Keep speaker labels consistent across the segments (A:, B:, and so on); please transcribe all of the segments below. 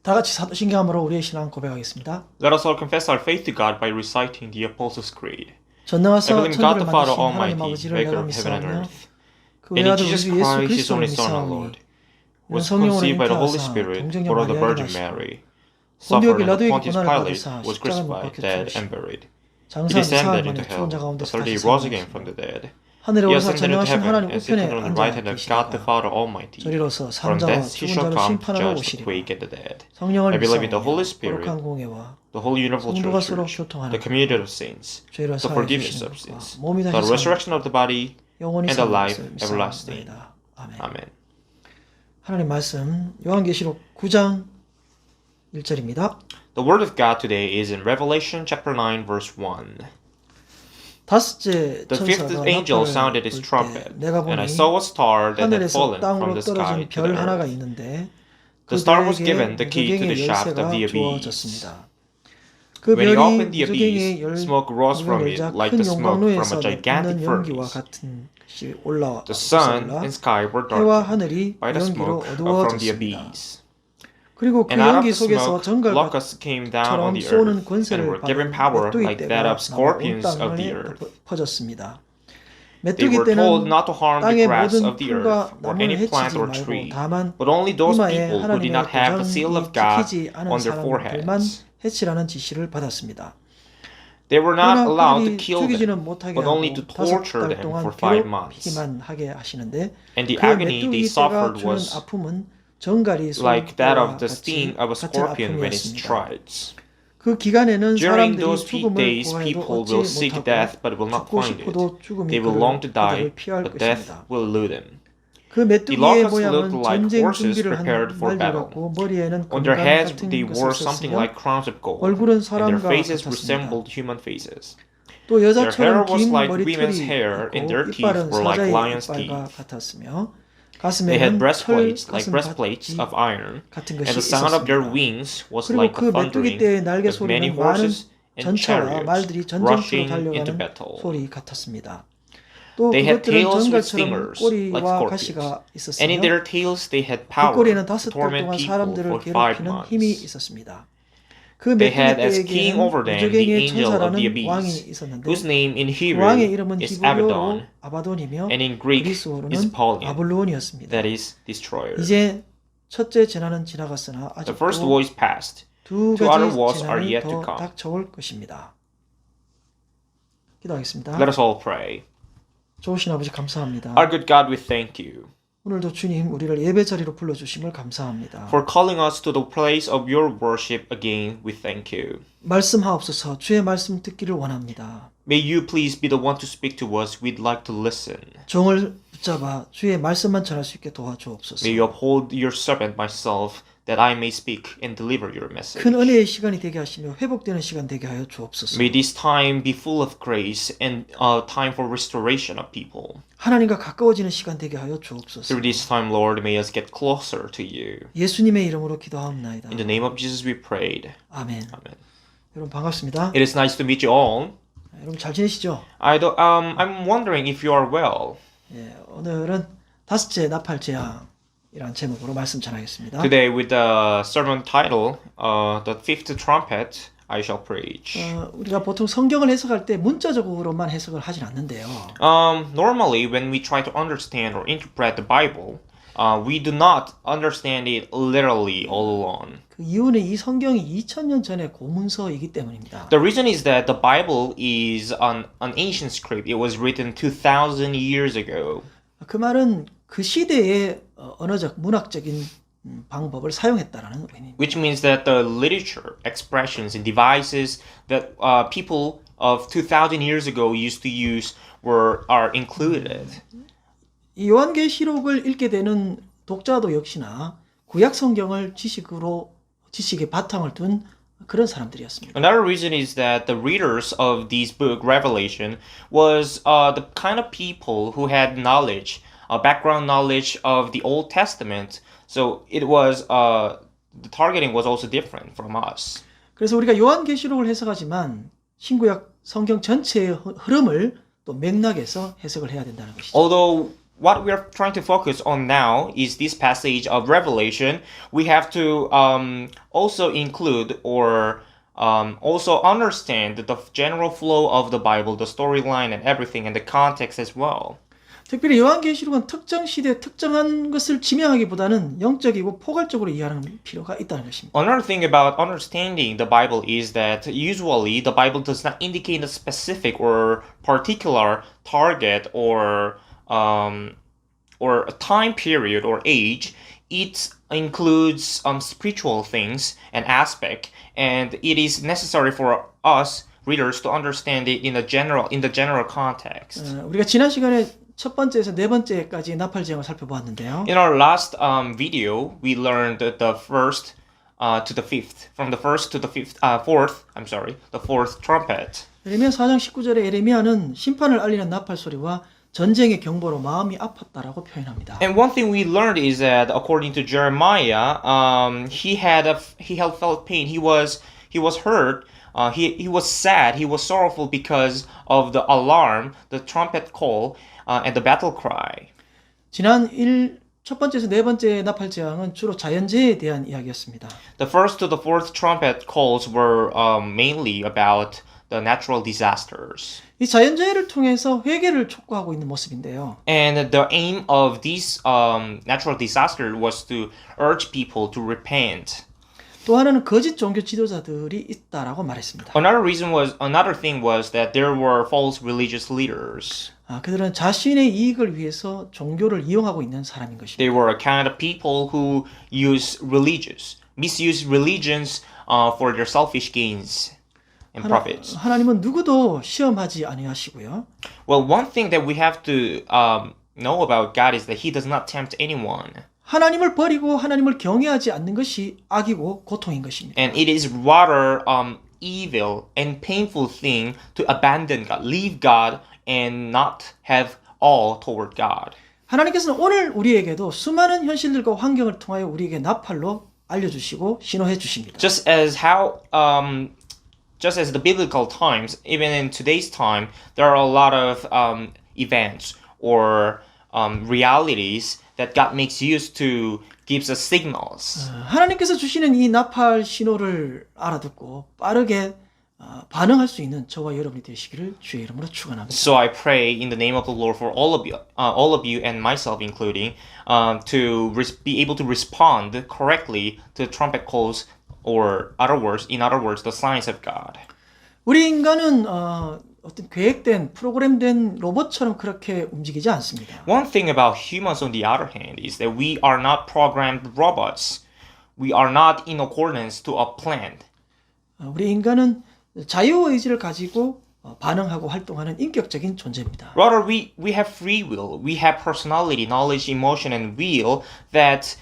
A: 다 같이 사도신경함으로 우리의 신앙 고백하겠습니다.
B: Let us all confess our faith to God by reciting the Apostles' Creed. I
A: 전능하사
B: believe in God
A: 천지를
B: the Father
A: 만드신 하나님
B: Almighty,
A: 아버지를
B: maker
A: 내가
B: of heaven and
A: 믿사오며
B: earth,
A: 그
B: and in
A: 외아들
B: Jesus
A: 우리 예수
B: Christ, His
A: 그리스도를
B: only Son, our
A: 믿사오니
B: Lord,
A: 이는
B: was
A: 성령으로
B: conceived by the Holy
A: 잉태하사
B: Spirit,
A: 동정녀
B: born of the Virgin
A: 마리아에게
B: Mary,
A: 본디오
B: suffered under
A: 빌라도에게
B: Pontius
A: 고난을
B: Pilate,
A: 받으사
B: was
A: 십자가에 못
B: crucified,
A: 박혀
B: dead,
A: 죽으시고
B: and buried. He
A: 장사한
B: descended
A: 사흘
B: into
A: 만에
B: hell.
A: 죽은 자 가운데
B: The third day
A: 다시
B: rose again from
A: 살아나시고
B: the dead.
A: 하늘에
B: He
A: 오사
B: ascended into
A: 전능하신
B: heaven
A: 하나님
B: and sitteth
A: 우편에
B: on the right
A: 앉아
B: hand of God the
A: 계시다가
B: Father Almighty.
A: 저리로서
B: From
A: 산자와
B: thence he
A: 죽은
B: shall
A: 자를
B: come to
A: 심판하러
B: judge the
A: 오시리라.
B: quick and the dead.
A: 성령을
B: I believe in the
A: 믿사오며
B: Holy Spirit,
A: 거룩한 공예와
B: the whole universal
A: 성도가 서로
B: church,
A: 교통하는
B: the community of saints,
A: 죄를
B: the
A: 사하여
B: forgiveness
A: 주시는
B: of
A: 것과
B: sins,
A: 몸이
B: the
A: 다시 사는
B: resurrection of the body,
A: 영원히
B: and the
A: 사는
B: life
A: 것을
B: everlasting.
A: 믿사옵나이다. 아멘.
B: Amen.
A: 하나님 말씀 요한계시록 9장 1절입니다.
B: The word of God today is in Revelation chapter 9 verse 1.
A: 다섯째
B: The fifth
A: 천사가
B: angel
A: 나팔을
B: sounded his
A: 불 때
B: trumpet,
A: 내가
B: and I
A: 보니
B: saw a star that had
A: 하늘에서
B: fallen from
A: 땅으로
B: the sky
A: 떨어진
B: to the
A: 별 하나가
B: earth.
A: 있는데
B: The
A: 그
B: star was
A: 별에게
B: given the key to the
A: 무저갱의
B: shaft of
A: 열쇠가
B: the abyss.
A: 주어졌습니다. 그
B: When he
A: 별이
B: opened the
A: 무저갱의
B: abyss, smoke rose from
A: 문을
B: it
A: 열자
B: like
A: 큰
B: the smoke from a
A: 용광로에서
B: gigantic
A: 내뿜는 연기와
B: furnace.
A: 같은 것이 올라와
B: The sun
A: 솟아올라
B: and sky were
A: 해와
B: darkened
A: 하늘이
B: by
A: 그
B: the
A: 연기로
B: smoke from the
A: 어두워졌습니다.
B: abyss.
A: 그리고 그
B: And out of
A: 연기
B: the
A: 속에서
B: smoke,
A: 정갈같처럼
B: locusts came down on the
A: 쏘는
B: earth and
A: 권세를
B: were given
A: 받은
B: power
A: 메뚜기
B: like that
A: 떼가
B: of
A: 나와 온
B: scorpions of the
A: 땅에
B: earth.
A: 퍼졌습니다.
B: They
A: 메뚜기
B: were told
A: 떼는
B: not to harm the
A: 땅의
B: grass
A: 모든
B: of the earth
A: 풀과
B: or
A: 나무를
B: any plant
A: 해치지
B: or
A: 말고
B: tree,
A: 다만
B: but only those
A: 이마에
B: people who did
A: 하나님의
B: not have the seal
A: 도장이
B: of God
A: 찍히지 않은
B: on their
A: 사람들만
B: foreheads.
A: 해치라는 지시를 받았습니다.
B: They were not
A: 그러나
B: allowed to
A: 그들이
B: kill
A: 죽이지는
B: them,
A: 못하게
B: but only
A: 하고
B: to
A: 다섯
B: torture
A: 달
B: them
A: 동안
B: for 5 months.
A: 괴롭히기만 하게 하시는데
B: And the
A: 그
B: agony they
A: 메뚜기 떼가
B: suffered
A: 주는
B: was
A: 아픔은 정갈이 쏘는
B: like that
A: 때와
B: of the sting of a
A: 같은
B: scorpion when it
A: 아픔이었습니다.
B: strikes.
A: 그 기간에는
B: During
A: 사람들이
B: those peak
A: 죽음을
B: days,
A: 구하여도
B: people
A: 얻지
B: will seek
A: 못하고
B: death but will not
A: 죽고
B: find it.
A: 싶어도 죽음이
B: They will long to die,
A: 그들을 피할
B: but death
A: 것입니다.
B: will elude them.
A: 그
B: The
A: 메뚜기의
B: locusts
A: 모양은
B: looked like
A: 전쟁
B: horses
A: 준비를
B: prepared
A: 하는
B: for
A: 말들
B: battle.
A: 같고 머리에는
B: On their
A: 금관
B: heads
A: 같은
B: they
A: 것을
B: wore something
A: 썼으며
B: like crowns of gold,
A: 얼굴은
B: and
A: 사람과
B: their faces
A: 같았습니다.
B: resembled human faces.
A: 또
B: Their
A: 여자처럼
B: hair was
A: 긴
B: like
A: 머리털이
B: women's hair, and their
A: 있고
B: teeth
A: 이빨은
B: were like
A: 사자의
B: lion's
A: 이빨과
B: teeth.
A: 같았으며
B: They
A: 가슴에는
B: had
A: 철
B: breastplates like
A: 가슴
B: breastplates
A: 바지
B: of iron,
A: 같은
B: and
A: 것이
B: the sound of their
A: 있었습니다.
B: wings was
A: 그리고
B: like
A: 그
B: the
A: 메뚜기
B: thundering
A: 떼의 날개
B: of many
A: 소리는 많은
B: horses and
A: 전차와 말들이
B: chariots
A: 전쟁터로
B: rushing into
A: 달려가는
B: battle.
A: 소리 같았습니다. 또
B: They had
A: 그것들은
B: tails with
A: 정갈처럼
B: stingers like
A: 꼬리와
B: scorpions,
A: 가시가
B: and
A: 있었으며
B: in their tails they had
A: 그
B: power
A: 꼬리에는
B: to
A: 다섯 달
B: torment
A: 동안
B: people
A: 사람들을
B: for 5
A: 괴롭히는 힘이
B: months.
A: 있었습니다. 그
B: They had as
A: 메뚜기
B: king
A: 떼에게는
B: over them the
A: 무저갱의
B: angel of the
A: 천사라는 왕이
B: abyss,
A: 있었는데
B: whose name in
A: 그
B: Hebrew
A: 왕의 이름은
B: is
A: 히브리어로
B: Abaddon,
A: 아바돈이며
B: and in Greek
A: 그리스어로는
B: is Apollyon,
A: 아블론이었습니다.
B: that is destroyer.
A: 이제 첫째 재난은 지나갔으나
B: The first
A: 아직도
B: war is past.
A: 두
B: Two other
A: 가지
B: wars are
A: 재난이
B: yet to
A: 더
B: come.
A: 닥쳐올 것입니다. 기도하겠습니다.
B: Let us all pray.
A: 좋으신 아버지 감사합니다.
B: Our good God, we thank you
A: 오늘도 주님 우리를 예배 자리로 불러주심을 감사합니다.
B: for calling us to the place of your worship again. We thank you.
A: 말씀하옵소서. 주의 말씀 듣기를 원합니다.
B: May you please be the one to speak to us. We'd like to listen.
A: 종을 붙잡아 주의 말씀만 전할 수 있게 도와주옵소서.
B: May you uphold your servant myself that I may speak and deliver your message.
A: 큰 은혜의 시간이 되게 하시며 회복되는 시간 되게 하여 주옵소서.
B: May this time be full of grace and time for restoration of people.
A: 하나님과 가까워지는 시간 되게 하여 주옵소서.
B: Through this time, Lord, may us get closer to you.
A: 예수님의 이름으로 기도하옵나이다.
B: In the name of Jesus we prayed.
A: 아멘.
B: Amen.
A: 여러분 반갑습니다.
B: It is nice to meet you all.
A: 여러분 잘 지내시죠?
B: I'm wondering if you are well.
A: 예, 오늘은 다섯째 나팔 재앙이라는 제목으로 말씀 전하겠습니다.
B: Today with the sermon title, The Fifth Trumpet, I shall preach.
A: 우리가 보통 성경을 해석할 때 문자적으로만 해석을 하진 않는데요.
B: Normally, when we try to understand or interpret the Bible, we do not understand it literally all along.
A: 그 이유는 이 성경이 2000년 전의 고문서이기 때문입니다.
B: The reason is that the Bible is an ancient script. It was written 2,000 years ago.
A: 그 말은 그 시대의 언어적, 문학적인 방법을 사용했다라는 의미입니다.
B: Which means that the literature, expressions, and devices that people of 2,000 years ago used to use are included.
A: 이 요한계시록을 읽게 되는 독자도 역시나 구약 성경을 지식의 바탕을 둔 그런 사람들이었습니다.
B: Another reason is that the readers of this book, Revelation, was the kind of people who had knowledge, background knowledge of the Old Testament. So it was the targeting was also different from us.
A: 그래서 우리가 요한계시록을 해석하지만 신구약 성경 전체의 흐름을 또 맥락에서 해석을 해야 된다는 것이죠.
B: Although what we're trying to focus on now is this passage of Revelation. We have to also include or also understand the general flow of the Bible, the storyline and everything, and the context as well.
A: 특별히 요한계시록은 특정 시대에 특정한 것을 지명하기보다는 영적이고 포괄적으로 이해하는 필요가 있다는 것입니다.
B: Another thing about understanding the Bible is that usually the Bible does not indicate a specific or particular target or a time period or age. It includes spiritual things and aspect, and it is necessary for us readers to understand it in the general context.
A: 우리가 지난 시간에 첫 번째에서 네 번째까지 나팔 제형을 살펴보았는데요.
B: In our last video, we learned the first to the fifth, from the first to the fourth. I'm sorry, the fourth trumpet.
A: 에레미야 4장 19절에 에레미야는 심판을 알리는 나팔 소리와 전쟁의 경보로 마음이 아팠다라고 표현합니다.
B: And one thing we learned is that according to Jeremiah, he had felt pain. He was hurt. He was sad. He was sorrowful because of the alarm, the trumpet call, and the battle cry.
A: 지난 첫 번째에서 네 번째 나팔 제왕은 주로 자연재해에 대한 이야기였습니다.
B: The first to the fourth trumpet calls were mainly about the natural disasters.
A: 이 자연재해를 통해서 회개를 촉구하고 있는 모습인데요.
B: And the aim of these natural disaster was to urge people to repent.
A: 또 하나는 거짓 종교 지도자들이 있다라고 말했습니다.
B: Another thing was that there were false religious leaders.
A: 그들은 자신의 이익을 위해서 종교를 이용하고 있는 사람인 것입니다.
B: They were a kind of people who misuse religions for their selfish gains and profits.
A: 하나님은 누구도 시험하지 아니하시고요.
B: Well, one thing that we have to know about God is that He does not tempt anyone.
A: 하나님을 버리고 하나님을 경외하지 않는 것이 악이고 고통인 것입니다.
B: And it is rather evil and painful thing to abandon God, leave God, and not have all toward God.
A: 하나님께서는 오늘 우리에게도 수많은 현실들과 환경을 통하여 우리에게 나팔로 알려주시고 신호해 주십니다.
B: Just as the biblical times, even in today's time, there are a lot of events or realities that God makes use to gives us signals.
A: 하나님께서 주시는 이 나팔 신호를 알아듣고 빠르게 반응할 수 있는 저와 여러분이 되시기를 주의 이름으로 축원합니다.
B: So I pray in the name of the Lord for all of you and myself including, to be able to respond correctly to trumpet calls, or in other words, the signs of God.
A: 우리 인간은 어떤 계획된 프로그램된 로봇처럼 그렇게 움직이지 않습니다.
B: One thing about humans, on the other hand, is that we are not programmed robots. We are not in accordance to a plan.
A: 우리 인간은 자유의지를 가지고 반응하고 활동하는 인격적인 존재입니다.
B: Rather, we have free will. We have personality, knowledge, emotion, and will that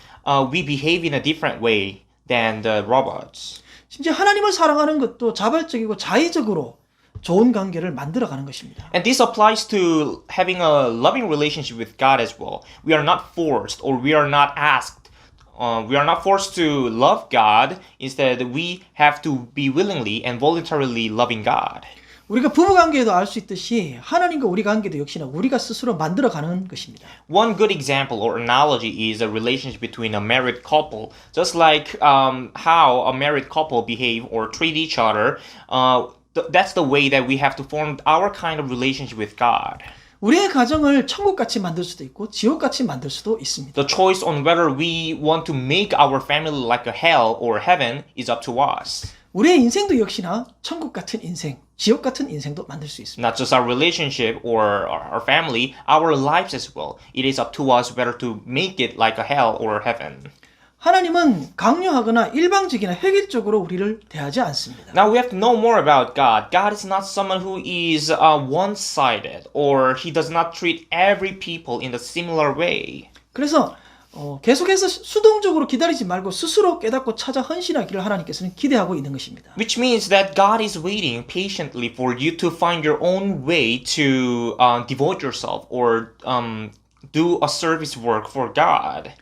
B: we behave in a different way than the robots.
A: 심지어 하나님을 사랑하는 것도 자발적이고 자의적으로 좋은 관계를 만들어가는 것입니다.
B: And this applies to having a loving relationship with God as well. We are not forced, or we are not asked. We are not forced to love God. Instead, we have to be willingly and voluntarily loving God.
A: 우리가 부부 관계에도 알 수 있듯이 하나님과 우리 관계도 역시나 우리가 스스로 만들어가는 것입니다.
B: One good example or analogy is a relationship between a married couple. Just like how a married couple behave or treat each other, that's the way that we have to form our kind of relationship with God.
A: 우리의 가정을 천국같이 만들 수도 있고 지옥같이 만들 수도 있습니다.
B: The choice on whether we want to make our family like a hell or heaven is up to us.
A: 우리의 인생도 역시나 천국 같은 인생, 지옥 같은 인생도 만들 수 있습니다.
B: Not just our relationship or our family, our lives as well. It is up to us whether to make it like a hell or heaven.
A: 하나님은 강요하거나 일방적이나 획일적으로 우리를 대하지 않습니다.
B: Now we have to know more about God. God is not someone who is one-sided, or He does not treat every people in a similar way.
A: 그래서 계속해서 수동적으로 기다리지 말고 스스로 깨닫고 찾아 헌신하기를 하나님께서는 기대하고 있는 것입니다.
B: Which means that God is waiting patiently for you to find your own way to devote yourself or do a service work for God.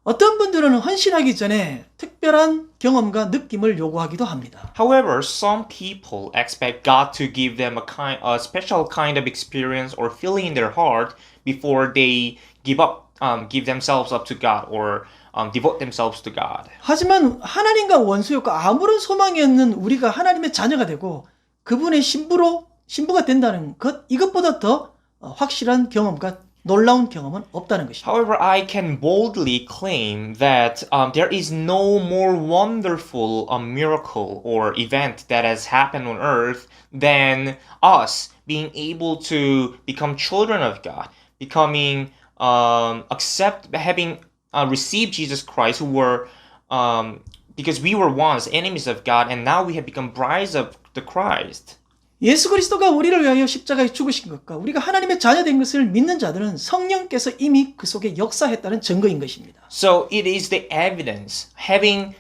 A: 어떤 분들은 헌신하기 전에 특별한 경험과 느낌을 요구하기도 합니다.
B: However, some people expect God to give them a special kind of experience or feeling in their heart before they give themselves up to God or devote themselves to God.
A: 하지만 하나님과 원수였고 아무런 소망이 없는 우리가 하나님의 자녀가 되고 그분의 신부가 된다는 것, 이것보다 더 확실한 경험과 놀라운 경험은 없다는 것입니다.
B: However, I can boldly claim that there is no more wonderful miracle or event that has happened on earth than us being able to become children of God, becoming having received Jesus Christ, who were because we were once enemies of God, and now we have become brides of the Christ.
A: 예수 그리스도가 우리를 위하여 십자가에 죽으신 것과 우리가 하나님의 자녀된 것을 믿는 자들은 성령께서 이미 그 속에 역사했다는 증거인 것입니다.
B: So it is the evidence having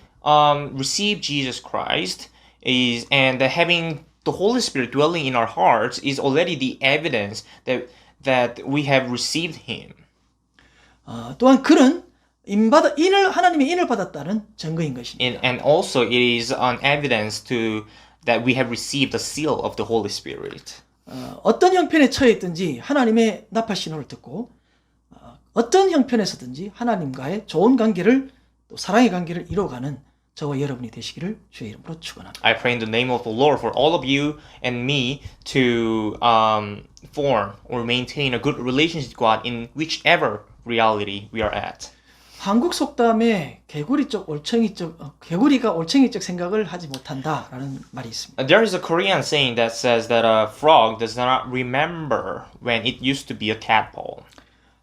B: received Jesus Christ and having the Holy Spirit dwelling in our hearts is already the evidence that we have received Him.
A: 또한 그는 하나님의 인을 받았다는 증거인 것입니다.
B: And also it is an evidence that we have received the seal of the Holy Spirit.
A: 어떤 형편에 처해 있든지 하나님의 나팔 신호를 듣고 어떤 형편에서든지 하나님과의 좋은 관계를 또 사랑의 관계를 이루어가는 저와 여러분이 되시기를 주의 이름으로 축원합니다.
B: I pray in the name of the Lord for all of you and me to form or maintain a good relationship with God in whichever reality we are at.
A: 한국 속담에 개구리가 올챙이적 생각을 하지 못한다라는 말이 있습니다.
B: There is a Korean saying that says that a frog does not remember when it used to be a tadpole.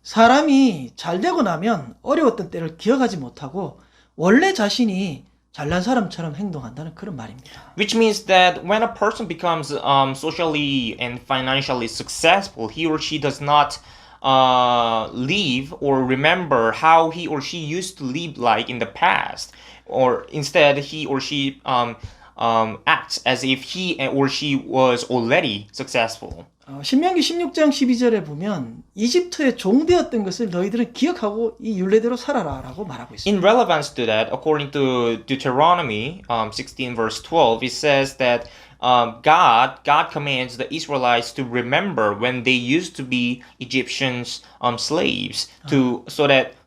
A: 사람이 잘 되고 나면 어려웠던 때를 기억하지 못하고 원래 자신이 잘난 사람처럼 행동한다는 그런 말입니다.
B: Which means that when a person becomes socially and financially successful, he or she does not live or remember how he or she used to live like in the past, or instead he or she acts as if he or she was already successful.
A: 신명기 16장 12절에 보면 이집트의 종되었던 것을 너희들은 기억하고 이 율례대로 살아라라고 말하고 있습니다.
B: In relevance to that, according to Deuteronomy 16 verse 12, it says that God commands the Israelites to remember when they used to be Egyptians slaves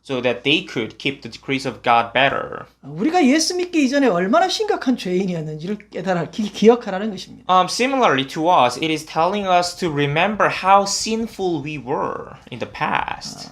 B: so that they could keep the decrees of God better.
A: 우리가 예수 믿기 이전에 얼마나 심각한 죄인이었는지를 기억하라는 것입니다.
B: Similarly to us, it is telling us to remember how sinful we were in the past.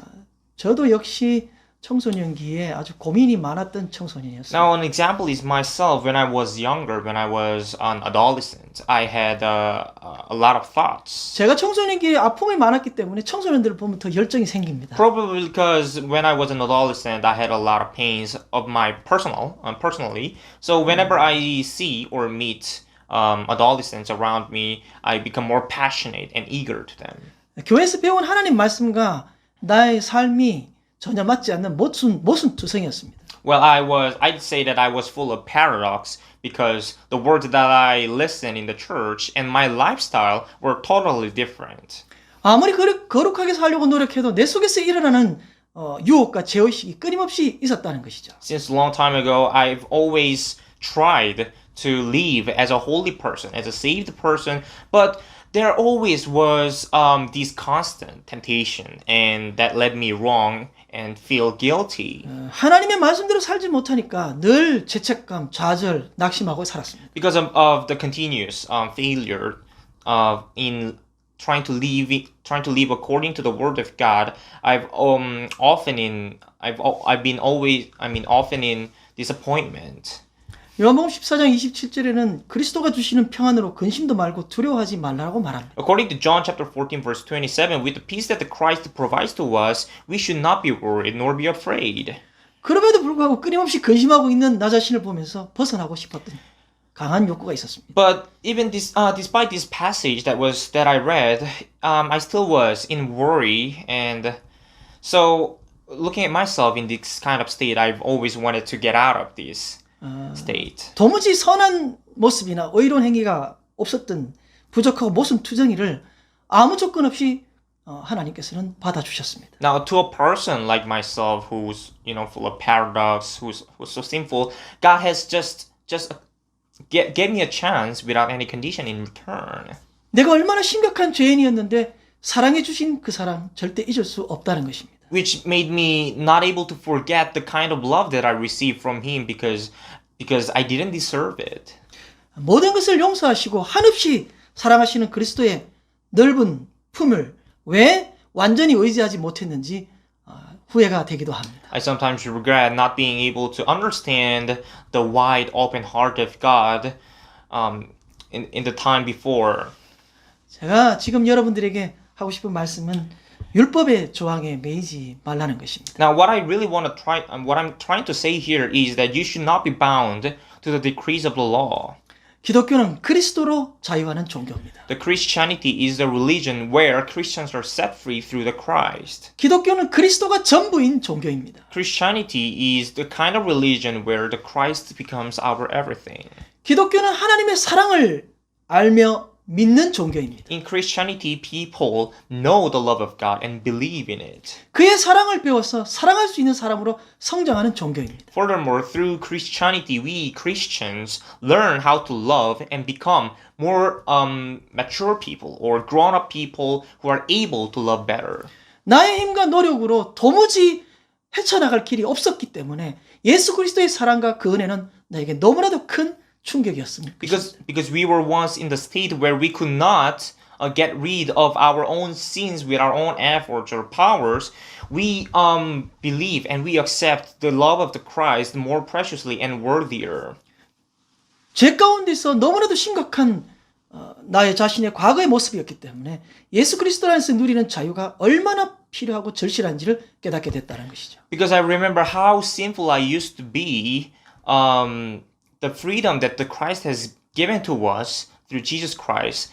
A: 저도 역시 청소년기에 아주 고민이 많았던 청소년이었어요.
B: Now, an example is myself. When I was younger, when I was an adolescent, I had a lot of thoughts.
A: 제가 청소년기에 아픔이 많았기 때문에 청소년들을 보면 더 열정이 생깁니다.
B: Probably because when I was an adolescent, I had a lot of pains of my personally. So whenever I see or meet adolescents around me, I become more passionate and eager to them.
A: 교회에서 배운 하나님 말씀과 나의 삶이 전혀 맞지 않는 모순투성이었습니다.
B: Well, I'd say that I was full of paradox because the words that I listened in the church and my lifestyle were totally different.
A: 아무리 거룩하게 살려고 노력해도 내 속에서 일어나는 유혹과 제어의식이 끊임없이 있었다는 것이죠.
B: Since a long time ago, I've always tried to live as a holy person, as a saved person, but there always was this constant temptation, and that led me wrong and feel guilty.
A: 하나님의 말씀대로 살지 못하니까 늘 죄책감, 좌절, 낙심하고 살았습니다.
B: Because of the continuous failure in trying to live according to the word of God, I've been often in disappointment.
A: 요한복음 14장 27절에는 그리스도가 주시는 평안으로 근심도 말고 두려워하지 말라고 말합니다.
B: According to John chapter 14 verse 27, with the peace that the Christ provides to us, we should not be worried nor be afraid.
A: 그럼에도 불구하고 끊임없이 근심하고 있는 나 자신을 보면서 벗어나고 싶었던 강한 욕구가 있었습니다.
B: But even despite this passage that I read, I still was in worry, and so looking at myself in this kind of state, I've always wanted to get out of this state.
A: 도무지 선한 모습이나 의로운 행위가 없었던 부족하고 모순투성이를 아무 조건 없이 하나님께서는 받아주셨습니다.
B: Now, to a person like myself who's, full of paradox, who's so sinful, God has just gave me a chance without any condition in return.
A: 내가 얼마나 심각한 죄인이었는데 사랑해 주신 그 사랑 절대 잊을 수 없다는 것입니다.
B: Which made me not able to forget the kind of love that I received from Him because I didn't deserve it.
A: 모든 것을 용서하시고 한없이 사랑하시는 그리스도의 넓은 품을 왜 완전히 의지하지 못했는지 후회가 되기도 합니다.
B: I sometimes regret not being able to understand the wide open heart of God in the time before.
A: 제가 지금 여러분들에게 하고 싶은 말씀은 율법의 조항에 매이지 말라는 것입니다.
B: Now, what I really want to try, what I'm trying to say here is that you should not be bound to the decrees of the law.
A: 기독교는 그리스도로 자유하는 종교입니다.
B: The Christianity is the religion where Christians are set free through the Christ.
A: 기독교는 그리스도가 전부인 종교입니다.
B: Christianity is the kind of religion where the Christ becomes our everything.
A: 기독교는 하나님의 사랑을 알며 믿는 종교입니다.
B: In Christianity, people know the love of God and believe in it.
A: 그의 사랑을 배워서 사랑할 수 있는 사람으로 성장하는 종교입니다.
B: Furthermore, through Christianity, we Christians learn how to love and become more mature people or grown-up people who are able to love better.
A: 나의 힘과 노력으로 도무지 헤쳐나갈 길이 없었기 때문에 예수 그리스도의 사랑과 그 은혜는 나에게 너무나도 큰 충격이었습니다.
B: Because we were once in the state where we could not get rid of our own sins with our own efforts or powers, we believe and we accept the love of the Christ more preciously and worthier.
A: 죄 가운데서 너무나도 심각한 나의 자신의 과거의 모습이었기 때문에 예수 그리스도 안에서 누리는 자유가 얼마나 필요하고 절실한지를 깨닫게 됐다는 것이죠.
B: Because I remember how sinful I used to be, the freedom that the Christ has given to us through Jesus Christ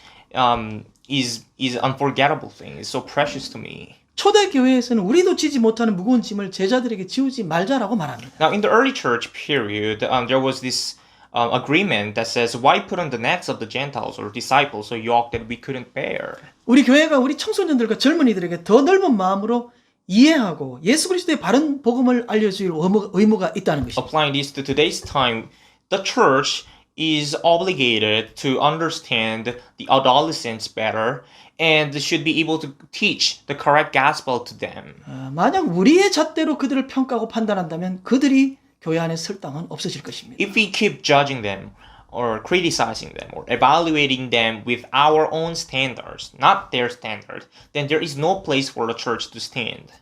B: is unforgettable thing. It's so precious to me.
A: 초대 교회에서는 우리도 지지 못하는 무거운 짐을 제자들에게 지우지 말자라고 말합니다.
B: Now, in the early church period, there was this agreement that says, "Why put on the necks of the Gentiles or disciples a yoke that we couldn't bear?"
A: 우리 교회가 우리 청소년들과 젊은이들에게 더 넓은 마음으로 이해하고 예수 그리스도의 바른 복음을 알려줄 의무가 있다는 것입니다.
B: Applying this to today's time, the church is obligated to understand the adolescents better and should be able to teach the correct gospel to them.
A: 만약 우리의 잣대로 그들을 평가하고 판단한다면 그들이 교회 안에 설 땅은 없어질 것입니다.
B: If we keep judging them or criticizing them or evaluating them with our own standards, not their standard, then there is no place for the church to stand.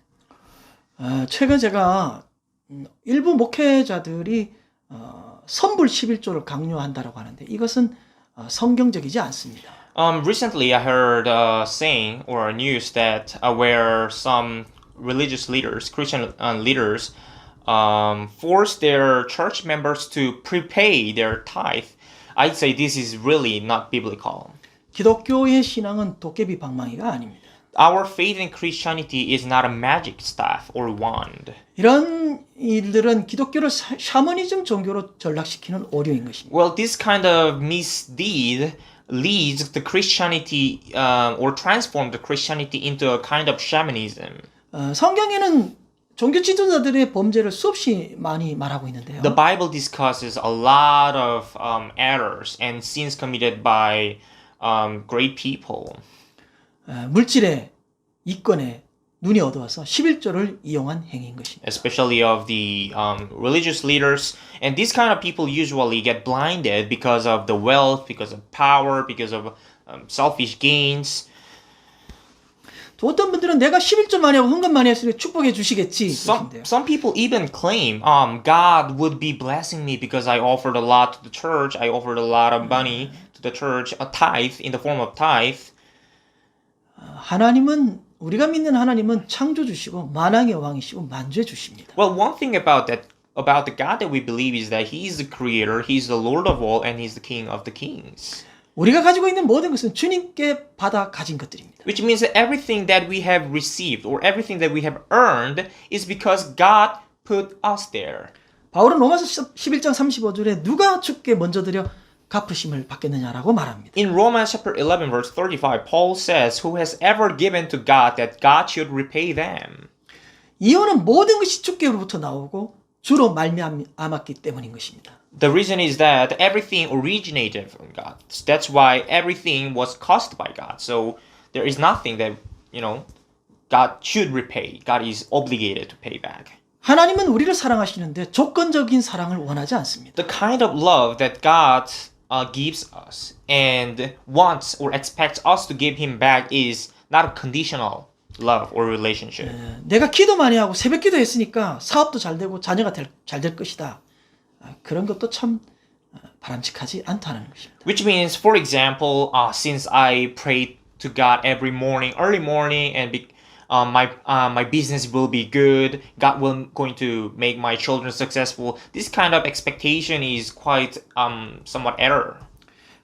A: 최근 제가 일부 목회자들이 선불 11조를 강요한다라고 하는데 이것은 성경적이지 않습니다.
B: Recently, I heard a saying or a news that where some religious leaders, Christian leaders, force their church members to prepay their tithe. I'd say this is really not biblical.
A: 기독교의 신앙은 도깨비 방망이가 아닙니다.
B: Our faith in Christianity is not a magic staff or wand.
A: 이런 일들은 기독교를 샤머니즘 종교로 전락시키는 오류인 것입니다.
B: Well, this kind of misdeed leads the Christianity or transforms the Christianity into a kind of shamanism.
A: 성경에는 종교 지도자들의 범죄를 수없이 많이 말하고 있는데요.
B: The Bible discusses a lot of errors and sins committed by great people.
A: 물질에 이권에 눈이 어두워서 11조를 이용한 행위인 것입니다.
B: Especially of the religious leaders. And these kind of people usually get blinded because of the wealth, because of power, because of selfish gains.
A: 또 어떤 분들은 내가 11조 많이 하고 헌금 많이 했으니 축복해 주시겠지.
B: Some people even claim, God would be blessing me because I offered a lot to the church. I offered a lot of money to the church, a tithe in the form of tithe.
A: 하나님은 우리가 믿는 하나님은 창조주시고 만왕의 왕이시고 만주의 주십니다.
B: Well, one thing about the God that we believe is that He is the Creator, He is the Lord of all, and He is the King of the kings.
A: 우리가 가지고 있는 모든 것은 주님께 받아 가진 것들입니다.
B: Which means that everything that we have received or everything that we have earned is because God put us there.
A: 바울은 로마서 11장 35절에 누가 주께 먼저 드려 갚으심을 받겠느냐라고 말합니다.
B: In Romans chapter 11 verse 35, Paul says, "Who has ever given to God that God should repay them?"
A: 이유는 모든 것이 주께로부터 나오고 주로 말미암았기 때문인 것입니다.
B: The reason is that everything originated from God. That's why everything was caused by God. So there is nothing that, God should repay. God is obligated to pay back.
A: 하나님은 우리를 사랑하시는데 조건적인 사랑을 원하지 않습니다.
B: The kind of love that God gives us and wants or expects us to give Him back is not a conditional love or relationship.
A: 내가 기도 많이 하고 새벽 기도했으니까 사업도 잘 되고 자녀가 잘 될 것이다. 그런 것도 참 바람직하지 않다는 것입니다.
B: Which means, for example, since I pray to God every morning, early morning, and my business will be good, God will going to make my children successful. This kind of expectation is quite somewhat error.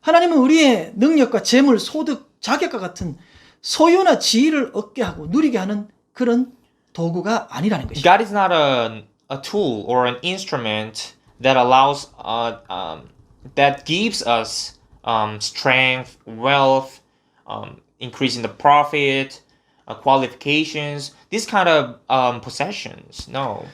A: 하나님은 우리의 능력과 재물, 소득, 자격과 같은 소유나 지위를 얻게 하고 누리게 하는 그런 도구가 아니라는 것입니다.
B: God is not a tool or an instrument that allows that gives us strength, wealth, increasing the profit, qualifications, these kind of possessions. No.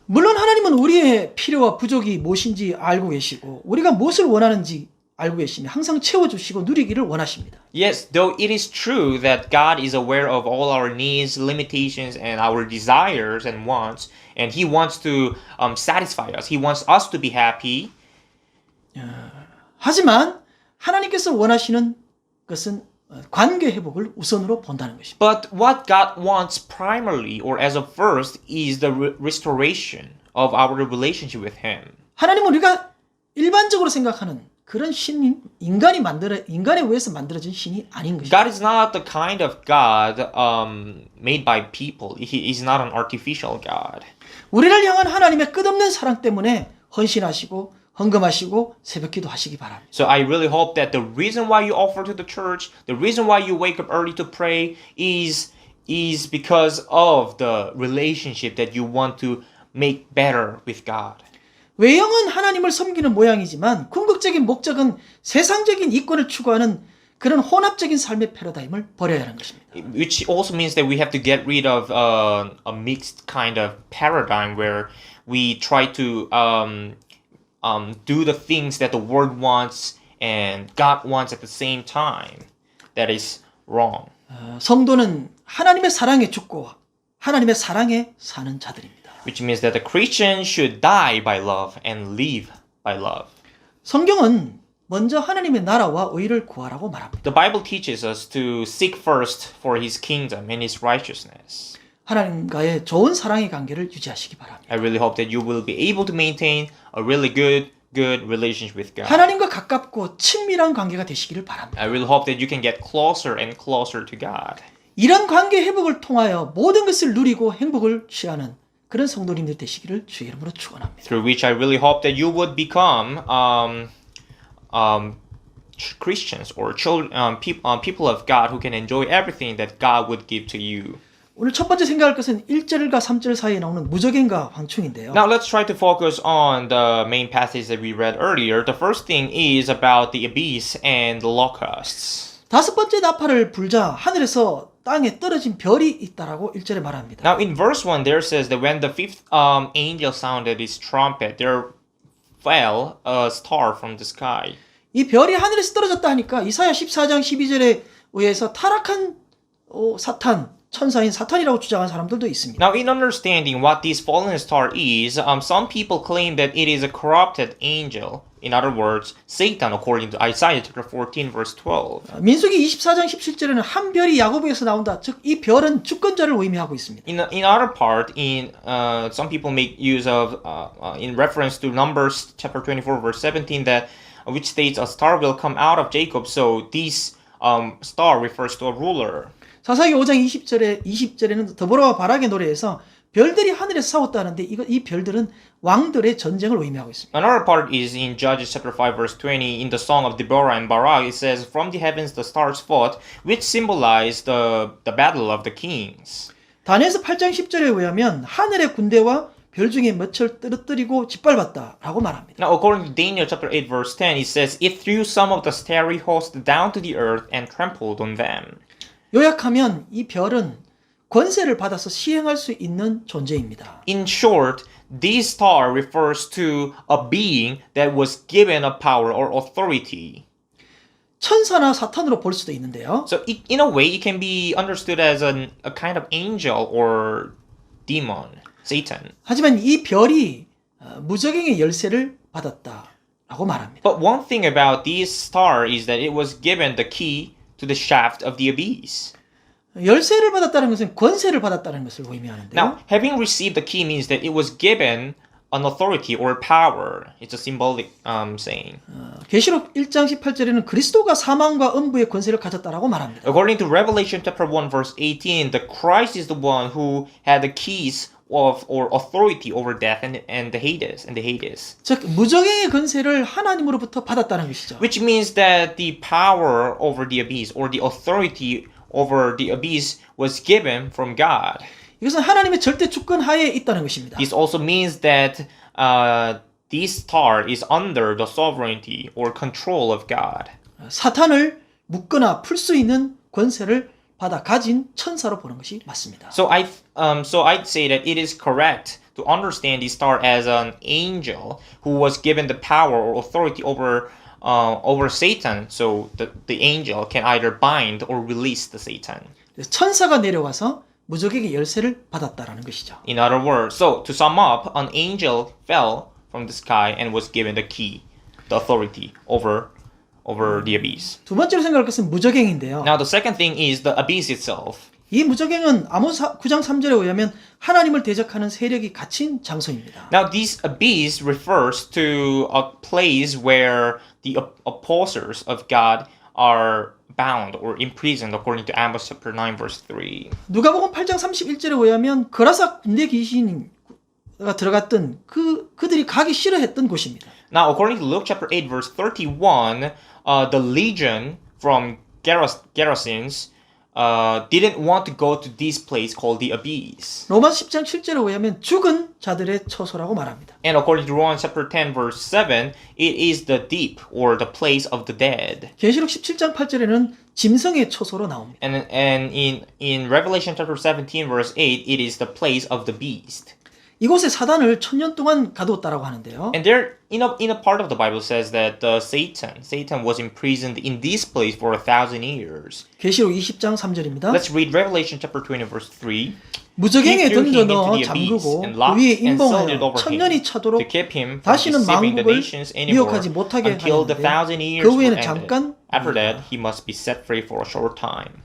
A: 물론 하나님은 우리의 필요와 부족이 무엇인지 알고 계시고 우리가 무엇을 원하는지 알고 계시며 항상 채워주시고 누리기를 원하십니다.
B: Yes, though it is true that God is aware of all our needs, limitations, and our desires and wants, and He wants to satisfy us. He wants us to be happy.
A: 하지만 하나님께서 원하시는 것은 관계 회복을 우선으로 본다는 것입니다.
B: But what God wants primarily or as of first is the restoration of our relationship with Him.
A: 하나님은 우리가 일반적으로 생각하는 그런 신인 인간에 의해서 만들어진 신이 아닌 것입니다.
B: God is not the kind of God made by people. He is not an artificial God.
A: 우리를 향한 하나님의 끝없는 사랑 때문에 헌신하시고 헌금하시고 새벽기도 하시기 바랍니다.
B: So I really hope that the reason why you offer to the church, the reason why you wake up early to pray is because of the relationship that you want to make better with God.
A: 외형은 하나님을 섬기는 모양이지만 궁극적인 목적은 세상적인 이권을 추구하는 그런 혼합적인 삶의 패러다임을 버려야 하는 것입니다.
B: Which also means that we have to get rid of a mixed kind of paradigm where we try to do the things that the world wants and God wants at the same time. That is wrong.
A: 성도는 하나님의 사랑에 죽고 하나님의 사랑에 사는 자들입니다.
B: Which means that the Christian should die by love and live by love.
A: 성경은 먼저 하나님의 나라와 의를 구하라고 말합니다.
B: The Bible teaches us to seek first for His kingdom and His righteousness.
A: 하나님과의 좋은 사랑의 관계를 유지하시기 바랍니다.
B: I really hope that you will be able to maintain a really good relationship with God.
A: 하나님과 가깝고 친밀한 관계가 되시기를 바랍니다.
B: I really hope that you can get closer and closer to God.
A: 이런 관계 회복을 통하여 모든 것을 누리고 행복을 취하는 그런 성도님들 되시기를 주의 이름으로 축원합니다.
B: Through which I really hope that you would become Christians or children, people of God who can enjoy everything that God would give to you.
A: 오늘 첫 번째 생각할 것은 1절과 3절 사이에 나오는 무적행과 황충인데요.
B: Now let's try to focus on the main passage that we read earlier. The first thing is about the abyss and the locusts.
A: 다섯 번째 나팔을 불자 하늘에서 땅에 떨어진 별이 있다라고 1절에 말합니다.
B: Now in verse 1 there says that when the fifth angel sounded his trumpet, there fell a star from the sky.
A: 이 별이 하늘에서 떨어졌다 하니까 이사야 14장 12절에 의해서 타락한 사탄, 천사인 사탄이라고 주장한 사람들도 있습니다.
B: Now in understanding what this fallen star is, some people claim that it is a corrupted angel. In other words, Satan, according to Isaiah chapter 14, verse 12.
A: 민수기 24장 17절에는 한 별이 야곱에서 나온다. 즉 이 별은 주권자를 의미하고 있습니다.
B: In other part, some people make use of in reference to Numbers chapter 24, verse 17, that which states a star will come out of Jacob. So this star refers to a ruler.
A: 사사기 5장 20절에는 더보라와 바락의 노래에서 별들이 하늘에서 싸웠다는데 이 별들은 왕들의 전쟁을 의미하고 있습니다.
B: Another part is in Judges chapter 5 verse 20 in the song of Deborah and Barak. It says, "From the heavens the stars fought," which symbolize the battle of the kings.
A: 다니엘서 8장 10절에 의하면 하늘의 군대와 별 중에 몇을 떨어뜨리고 짓밟았다라고 말합니다.
B: Now, according to Daniel chapter 8, verse 10, it says, It threw some of the starry host down to the earth and trampled on them.
A: 요약하면 이 별은 권세를 받아서 시행할 수 있는 존재입니다.
B: In short, this star refers to a being that was given a power or authority.
A: 천사나 사탄으로 볼 수도 있는데요.
B: So, in a way, it can be understood as a kind of angel or demon, Satan.
A: 하지만 이 별이 무적행의 열쇠를 받았다라고 말합니다.
B: But one thing about this star is that it was given the key to the shaft of the abyss.
A: 열쇠를 받았다는 것은 권세를 받았다는 것을 의미하는데요.
B: Now, having received the key means that it was given an authority or power. It's a symbolic saying.
A: 계시록 1장 18절에는 그리스도가 사망과 음부의 권세를 가졌다라고 말합니다.
B: According to Revelation chapter 1 verse 18, the Christ is the one who had the keys of or authority over death and the Hades.
A: 즉 무적행의 권세를 하나님으로부터 받았다는 것이죠.
B: Which means that the power over the abyss or the authority over the abyss was given from God.
A: 이것은 하나님의 절대 주권 하에 있다는 것입니다.
B: This also means that this star is under the sovereignty or control of God.
A: 사탄을 묶거나 풀 수 있는 권세를 받아 가진 천사로 보는 것이 맞습니다.
B: So I'd say that it is correct to understand this star as an angel who was given the power or authority over Satan. So the angel can either bind or release the Satan.
A: 천사가 내려와서 무적에게 열쇠를 받았다라는 것이죠.
B: In other words, so to sum up, an angel fell from the sky and was given the key, the authority over the abyss.
A: 두 번째로 생각할 것은 무적행인데요.
B: Now the second thing is the abyss itself.
A: 이 무적행은 아모스 9장 3절에 의하면 하나님을 대적하는 세력이 갇힌 장소입니다.
B: Now this abyss refers to a place where the opposers of God are bound or imprisoned according to Amos chapter 9 verse 3.
A: 누가복음 8장 31절에 의하면 거라사 군대 귀신가 들어갔던 그들이 가기 싫어했던 곳입니다.
B: Now according to Luke chapter 8 verse 31, the legion from Gerasenes didn't want to go to this place called the abyss.
A: 로마 10장 7절에 의하면 죽은 자들의 처소라고 말합니다.
B: And according to Romans chapter 10 verse 7, it is the deep or the place of the dead.
A: 계시록 17장 8절에는 짐승의 처소로 나옵니다.
B: And in Revelation chapter 17 verse 8, it is the place of the beast.
A: 이곳에 사단을 1000년 동안 가두었다라고 하는데요.
B: And there, in a part of the Bible says that Satan was imprisoned in this place for 1,000 years.
A: 계시록 20장 3절입니다.
B: Let's read Revelation chapter 20 verse 3.
A: 무적행에
B: He threw
A: 던져
B: him into
A: 넣어
B: the abyss
A: 잠그고
B: and
A: 그
B: locked
A: 위에
B: and sealed it
A: 임봉하여
B: over him
A: 1000년이 차도록
B: to keep him from
A: 다시는
B: deceiving the
A: 만국을
B: nations anymore
A: 미혹하지 못하게
B: until the
A: 하였는데
B: 1,000 years
A: 그
B: were
A: 후에는
B: ended.
A: 잠깐
B: After that, he must be set free for a short time.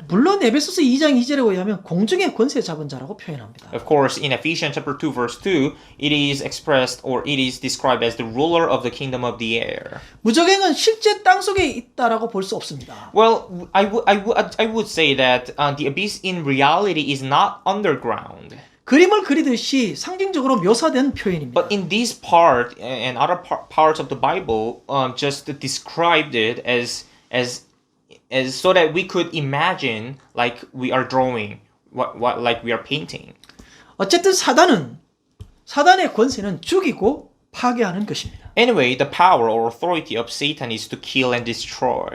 A: 물론 에베소서 2장 2절에 의하면 공중의 권세 잡은 자라고 표현합니다.
B: Of course, in Ephesians chapter 2 verse 2, it is expressed or it is described as the ruler of the kingdom of the air.
A: 무적행은 실제 땅 속에 있다라고 볼 수 없습니다.
B: Well, I would say that the abyss in reality is not underground.
A: 그림을 그리듯이 상징적으로 묘사된 표현입니다.
B: But in this part and other parts of the Bible, just described it as so that we could imagine like we are drawing, what like we are painting.
A: 어쨌든 사단의 권세는 죽이고 파괴하는 것입니다.
B: Anyway, the power or authority of Satan is to kill and destroy.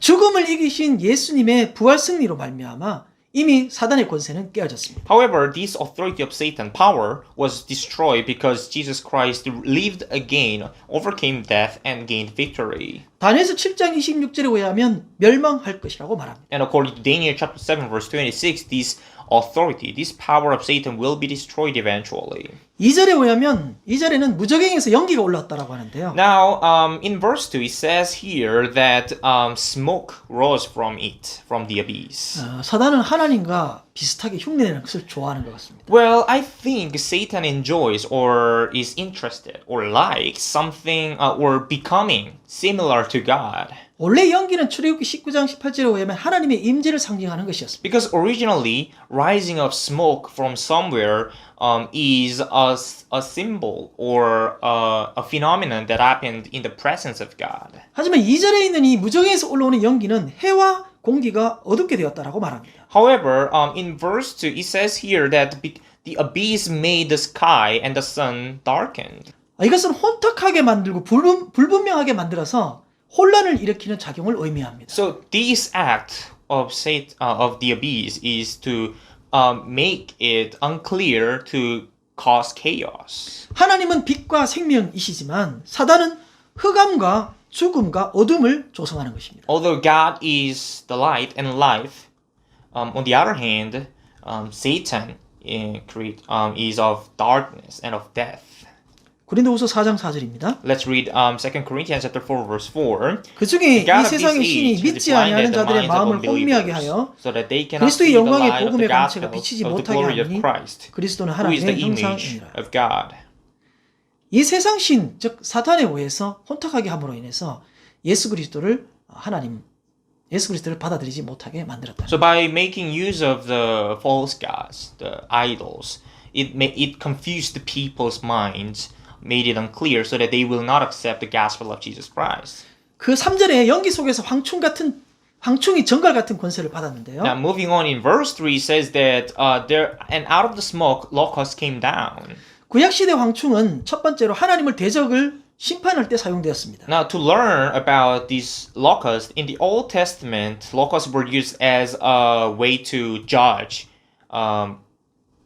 A: 죽음을 이기신 예수님의 부활 승리로 말미암아 이미 사단의 권세는 깨어졌습니다.
B: However, this authority of Satan, power, was destroyed because Jesus Christ lived again, overcame death, and gained victory.
A: 다니엘서 7장 26절에 의하면 멸망할 것이라고 말합니다.
B: And according to Daniel chapter 7 verse 26, this authority, this power of Satan will be destroyed eventually.
A: 2절에 의하면 2절에는 무적행에서 연기가 올라왔다라고 하는데요.
B: Now, in verse 2, it says here that smoke rose from it, from the abyss.
A: 사단은 하나님과 비슷하게 흉내내는 것을 좋아하는 것 같습니다.
B: Well, I think Satan enjoys or is interested or likes something or becoming similar to God.
A: 원래 연기는 출애굽기 19장 18절에 의하면 하나님의 임재를 상징하는 것이었습니다.
B: Because originally, rising of smoke from somewhere is a symbol or a phenomenon that happened in the presence of God.
A: 하지만 2절에 있는 이 무적행에서 올라오는 연기는 해와 공기가 어둡게 되었다라고 말합니다.
B: However, in verse 2, it says here that the abyss made the sky and the sun darkened.
A: 이것은 혼탁하게 만들고 불분명하게 만들어서 혼란을 일으키는 작용을 의미합니다.
B: So this act of of the abyss is to make it unclear to cause chaos.
A: 하나님은 빛과 생명이시지만 사단은 흑암과 죽음과 어둠을 조성하는 것입니다.
B: Although God is the light and life, on the other hand, Satan is of darkness and of death.
A: 고린도후서 4장 4절입니다.
B: Let's read 2 Corinthians chapter 4 verse 4.
A: 그 중에 이
B: God of
A: 세상의
B: this
A: 신이
B: age has
A: 믿지 아니하는
B: blinded the
A: 자들의
B: minds of
A: 마음을
B: unbelievers,
A: 혼미하게 하여
B: so that they cannot
A: 그리스도의
B: see the
A: 영광의
B: light of
A: 복음의
B: the
A: 광채가
B: gospel
A: 비치지
B: of the
A: 못하게
B: glory of
A: 하느니
B: Christ,
A: 그리스도는
B: who is the
A: 하나님의
B: image
A: 형상이니라.
B: of God.
A: 이 세상 신, 즉 사탄에 의해서 혼탁하게 함으로 인해서 예수 그리스도를 받아들이지 못하게 만들었다.
B: So by making use of the false gods, the idols, it confused the people's minds, made it unclear so that they will not accept the gospel of Jesus Christ.
A: 그 3절에 연기 속에서 황충이 정갈 같은 권세를 받았는데요.
B: Now moving on in verse 3 says that out of the smoke locusts came down.
A: 구약 시대 황충은 첫 번째로 하나님을 대적을 심판할 때 사용되었습니다.
B: Now to learn about these locusts in the Old Testament, locusts were used as a way to judge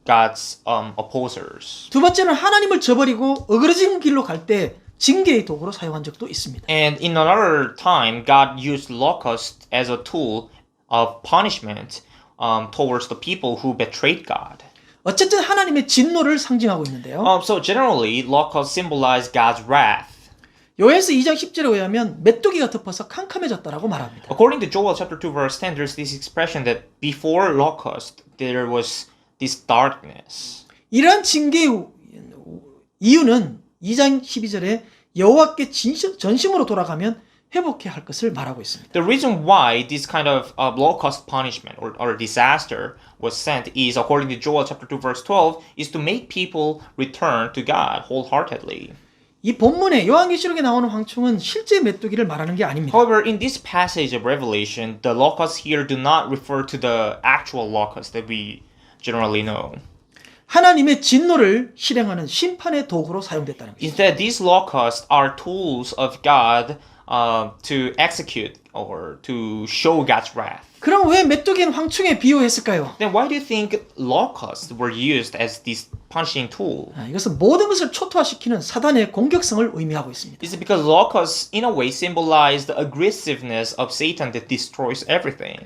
B: God's opposers.
A: 두 번째는 하나님을 저버리고 어그러진 길로 갈 때 징계의 도구로 사용한 적도 있습니다.
B: And in another time, God used locusts as a tool of punishment towards the people who betrayed God.
A: 어쨌든 하나님의 진노를 상징하고 있는데요.
B: So generally, locusts symbolize God's wrath.
A: 요엘서 2장 10절에 의하면 메뚜기가 덮어서 캄캄해졌다라고 말합니다.
B: According to Joel chapter 2 verse 10, there's this expression that before locust, there was this darkness.
A: 이러한 징계의 이유는 2장 12절에 여호와께 전심으로 돌아가면 회복해야 할 것을 말하고 있습니다.
B: The reason why this kind of locust punishment or disaster was sent is, according to Joel chapter 2 verse 12, is to make people return to God wholeheartedly.
A: 이 본문에 요한계시록에 나오는 황충은 실제 메뚜기를 말하는 게 아닙니다.
B: However, in this passage of Revelation, the locusts here do not refer to the actual locusts that we generally know.
A: 하나님의 진노를 실행하는 심판의 도구로 사용됐다는 것입니다.
B: Instead, these locusts are tools of God to execute or to show God's wrath.
A: 그럼 왜 메뚜기는 황충에 비유했을까요?
B: Then why do you think locusts were used as this punishing tool?
A: 이것은 모든 것을 초토화시키는 사단의 공격성을 의미하고 있습니다.
B: Is it because locusts, in a way, symbolize the aggressiveness of Satan that destroys everything?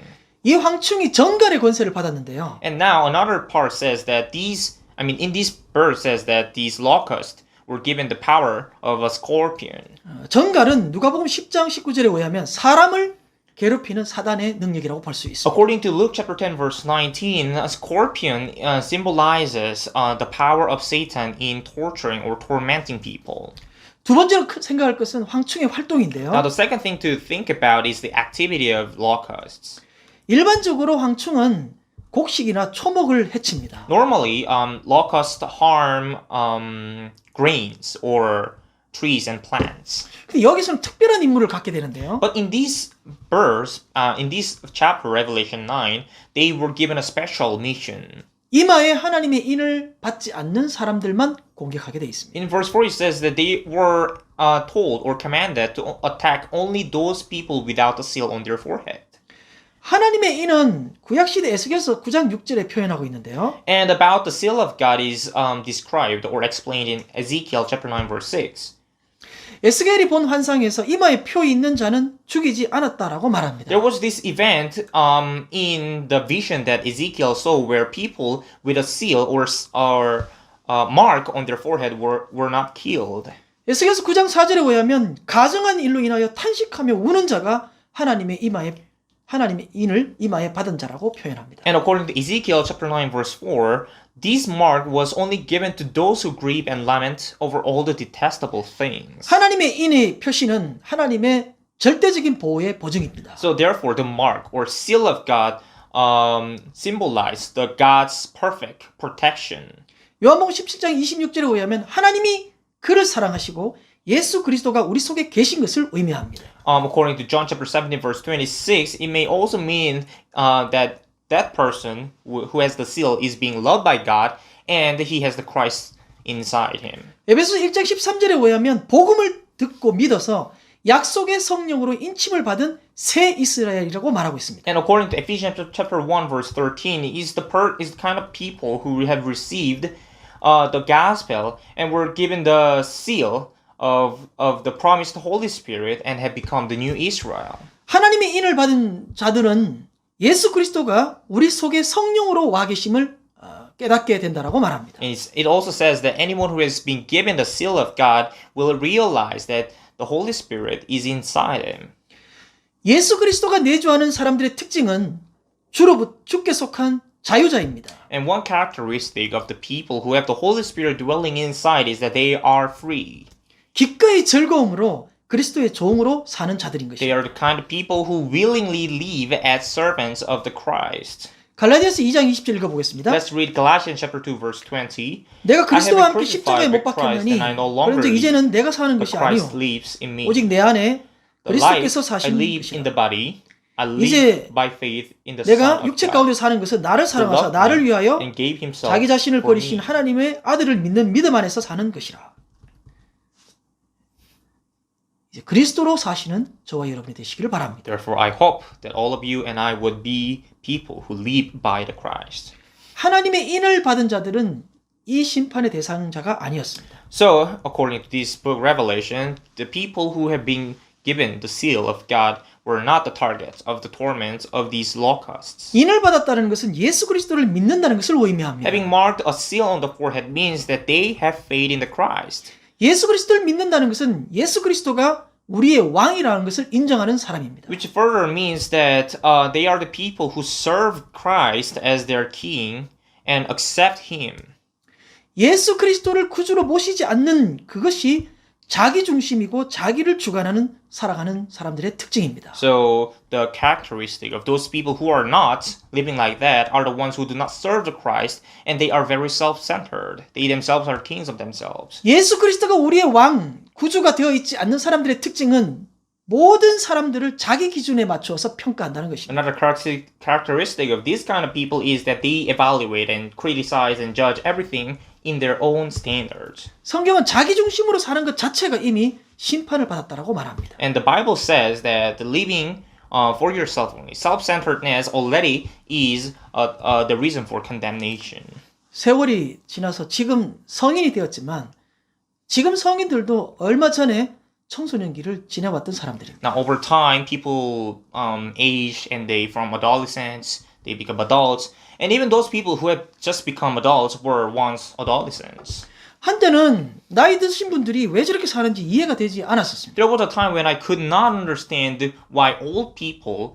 A: 이 황충이 정갈의 권세를 받았는데요.
B: And now another part says that in this verse says that these locusts were given the power of a scorpion.
A: 정갈은 누가복음 10장 19절에 의하면 사람을 괴롭히는 사단의 능력이라고 볼 수 있습니다.
B: According to Luke chapter 10 verse 19, a scorpion symbolizes the power of Satan in torturing or tormenting people.
A: 두 번째로 생각할 것은 황충의 활동인데요.
B: Now the second thing to think about is the activity of locusts.
A: 일반적으로 황충은 곡식이나 초목을 해칩니다.
B: Normally, locusts harm grains or trees and plants.
A: 근데 여기서는 특별한 임무를 갖게 되는데요.
B: But in this verse, in this chapter, Revelation 9, they were given a special mission.
A: 이마에 하나님의 인을 받지 않는 사람들만 공격하게 돼 있습니다.
B: In verse 4, it says that they were told or commanded to attack only those people without the seal on their forehead.
A: 하나님의 인은 구약시대 에스겔서 9장 6절에 표현하고 있는데요.
B: And about the seal of God is described or explained in Ezekiel chapter 9, verse 6.
A: 에스겔이 본 환상에서 이마에 표 있는 자는 죽이지 않았다라고 말합니다.
B: There was this event in the vision that Ezekiel saw where people with a seal or mark on their forehead were not killed.
A: 에스겔서 9장 4절에 의하면 가정한 일로 인하여 탄식하며 우는 자가 하나님의 인을 이마에 받은 자라고 표현합니다.
B: And according to Ezekiel chapter 9 verse 4, this mark was only given to those who grieve and lament over all the detestable things.
A: 하나님의 인의 표시는 하나님의 절대적인 보호의 보증입니다.
B: So therefore the mark or seal of God symbolized the God's perfect protection.
A: 요한복음 17장 26절에 의하면 하나님이 그를 사랑하시고 예수 그리스도가 우리 속에 계신 것을 의미합니다.
B: According to John chapter 17 verse 26, it may also mean that person who has the seal is being loved by God and he has the Christ inside him.
A: 에베소 1장 13절에 의하면 복음을 듣고 믿어서 약속의 성령으로 인침을 받은 새 이스라엘이라고 말하고 있습니다.
B: And according to Ephesians chapter 1 verse 13, is the kind of people who have received the gospel and were given the seal of the promised Holy Spirit and have become the new Israel.
A: 하나님의 인을 받은 자들은 예수 그리스도가 우리 속에 성령으로 와 계심을 깨닫게 된다라고 말합니다.
B: It also says that anyone who has been given the seal of God will realize that the Holy Spirit is inside him.
A: 예수 그리스도가 내주하는 사람들의 특징은 주로 주께 속한 자유자입니다.
B: And one characteristic of the people who have the Holy Spirit dwelling inside is that they are free.
A: 기꺼이 즐거움으로 그리스도의 종으로 사는 자들인
B: They
A: 것입니다.
B: are the kind of people who willingly live as servants of the Christ.
A: 갈라디아서 2장 20절 읽어보겠습니다.
B: Let's read Galatians chapter 2 verse 20.
A: 내가 그리스도와 함께
B: I have been
A: 십자가에 못
B: crucified with
A: 박혔느니
B: Christ, and I no longer
A: 그런즉
B: live,
A: 이제는 내가 사는
B: but
A: 것이 아니요
B: Christ lives in me.
A: 오직 내 안에
B: The life
A: 그리스도께서
B: I
A: 사시는
B: live in
A: 것이라.
B: the body, I
A: 이제
B: live by faith in the Son
A: 내가
B: of
A: 육체
B: God,
A: 가운데 사는 것은 나를
B: who
A: 사랑하사
B: loved
A: 나를
B: me
A: 위하여
B: and gave himself
A: 자기 자신을
B: for
A: 버리신
B: me.
A: 하나님의 아들을 믿는 믿음 안에서 사는 것이라. 이제 그리스도로 사시는 저와 여러분이 되시기를 바랍니다.
B: Therefore, I hope that all of you and I would be people who live by the Christ.
A: 하나님의 인을 받은 자들은 이 심판의 대상자가 아니었습니다.
B: So, according to this book Revelation, the people who have been given the seal of God were not the targets of the torment of these locusts.
A: 인을 받았다는 것은 예수 그리스도를 믿는다는 것을 의미합니다.
B: Having marked a seal on the forehead means that they have faith in the Christ.
A: 예수 그리스도를 믿는다는 것은 예수 그리스도가 우리의 왕이라는 것을 인정하는 사람입니다.
B: Which further means that they are the people who serve Christ as their king and accept him.
A: 예수 그리스도를 구주로 모시지 않는 그것이 자기 중심이고 자기를 주관하는 살아가는 사람들의 특징입니다.
B: So the characteristic of those people who are not living like that are the ones who do not serve the Christ and they are very self-centered. They themselves are kings of themselves.
A: 예수 그리스도가 우리의 왕, 구주가 되어 있지 않는 사람들의 특징은 모든 사람들을 자기 기준에 맞추어서 평가한다는 것입니다.
B: Another characteristic of this kind of people is that they evaluate and criticize and judge everything in their own standards.
A: 성경은 자기 중심으로 사는 것 자체가 이미 심판을 받았다라고 말합니다.
B: And the Bible says that the living for yourself only, self-centeredness already is the reason for condemnation.
A: 세월이 지나서 지금 성인이 되었지만 지금 성인들도 얼마 전에 청소년기를 지내왔던 사람들입니다.
B: Now, over time, people age and they from adolescents, they become adults. And even those people who have just become adults were once adolescents.
A: 한때는 나이 드신 분들이 왜 저렇게 사는지 이해가 되지 않았었습니다.
B: There was a time when I could not understand why old people